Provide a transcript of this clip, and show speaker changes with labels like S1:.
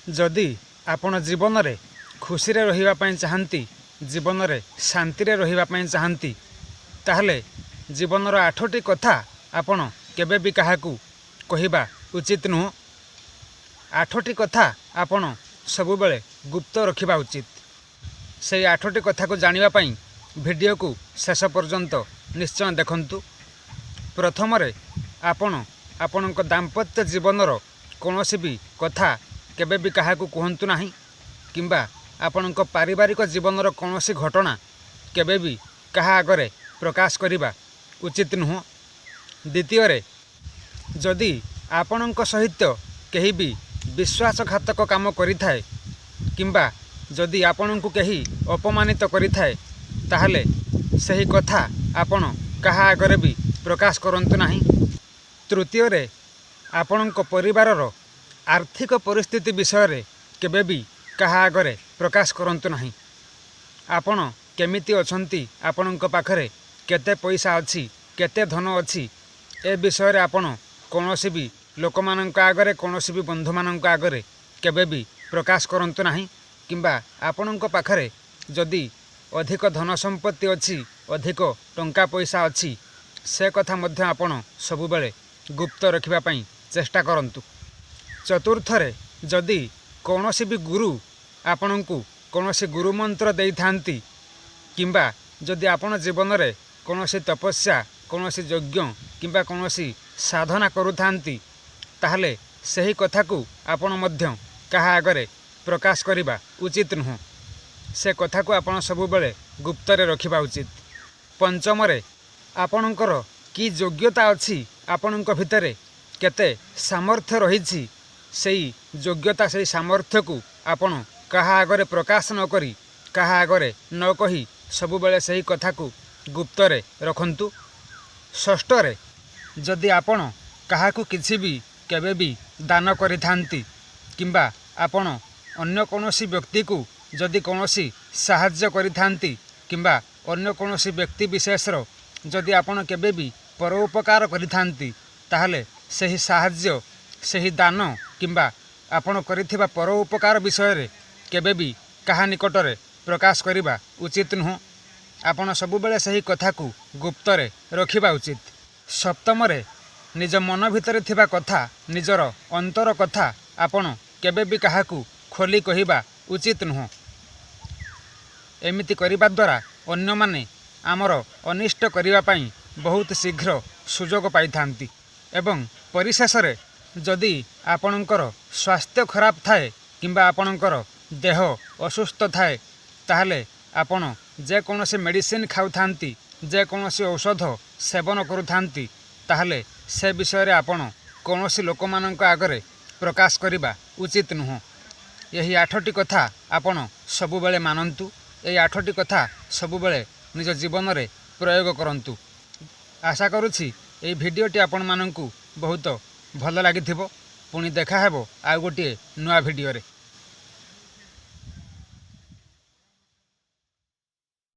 S1: जदि आपण जीवन में खुशी रही चाहती जीवन में शांति रही चाहती ताहले जीवन 8टी कथा आपण केबे भी काहाकू कहिबा उचित नुह। 8टी कथा आपण सबु बेले गुप्त रखिबा उचित। से 8टी कथा को जानिबा पई वीडियो को शेष पर्यंत निश्चय देखंतु। प्रथम रे आपण आपणक दाम्पत्य जीवनर कौनसी भी कथा केबे भी काहाकू कहंतु नाही किंबा आपणक पारिवारिक जीवनर कौनसी घटना केबे भी काहा आगरे प्रकाश करिबा उचित नुह। द्वितीय रे जदि आपणक सहित केही भी विश्वासघातक काम करिथाए किंबा जदि आपणकू केही अपमानित करिथाए ताहले सही कथा आपण काहा आगरे भी प्रकाश करंतु नाही। तृतीय रे आपणक परिवारर आर्थिक परिस्थिति विषय रे केबे भी काहा आगरे प्रकाश करंतु नाही। आपण केमिति अछंती आपणक पाखरे केते पैसा अछि केते धन अछि ए विषय रे आपण कोनोसी भी लोकमानंक आगरे कोनोसी भी बंधुमानंक आगरे केबे भी प्रकाश करंतु नाही किंबा आपणक पाखरे जदि अधिक धन संपत्ति अछि अधिक टंका पैसा अछि से कथा मध्य आपण सबु बेले गुप्त रखिबा पई चेष्टा करंतु। चतुर्थ रे जदि कौनसी भी गुरु आपणकू कौनसी गुरु मंत्र देई थांती किंबा जदि आपण जीवन में कौनसी तपस्या कौनसी यज्ञ किंबा कौनसी साधना करुथांती ताहले सही कथा को आपण मध्य काहा आगरे प्रकाश करिबा उचित नुह। से कथा को आपण सबु बेले गुप्त रे रखिबा उचित। पंचम रे आपणकर की योग्यता अछि आपणक भितरे केते सामर्थ्य रहिछि सेही योग्यता सेही सामर्थ्य को आपण काहा आगरे प्रकाश न करी काहा आगरे न कही सबु बेले सही कथा को गुप्त रे रखंतु। षष्ठ रे जदि आपण काहाकू किछि भी केबे भी दान करिथांती किंबा आपण अन्य कोनोसी व्यक्ति को जदि कोनोसी साहाय्य करिथांती किंबा अन्य कोनोसी व्यक्ति विशेषर जदि आपण केबे भी परोपकार करिथांती ताहले सही साहाय्य सही दान किंबा आपण करिथिबा परोपकार विषय रे केबे भी काहा निकटरे प्रकाश करिबा उचित नुह। आपण सबु बेले सही कथा को गुप्त रे रखिबा उचित। सप्तम रे निज मन भितरे थिबा कथा निजर अंतर कथा आपण केबे भी काहाकू खोली कहिबा उचित नुह। एमिति करिबा द्वारा अन्य माने आमर अनिष्ट करिबा पई बहुत शीघ्र सुजोग पाइथांती एवं परिशेष रे जदि आपणकर स्वास्थ्य खराब थाए किंबा आपणकर देह असुस्थ थाए ताहले आपण जे कोनोसी मेडिसिन खाउथांती जे कोनोसी औषध सेवन करुथांती ताहले से विषय रे आपण कोनोसी लोकमानंक आगरे प्रकाश करिबा उचित नुह। यही 8टी कथा आपण सबु बेले मानंतु। एही 8टी कथा सबु बेले निज जीवन रे प्रयोग करंतु। आशा करुछि एही भिडियोटी आपण मानंकु बहुत भल लागिथिबो। पुणी देखा हेबो आ गोटे नुआ भिडियो रे।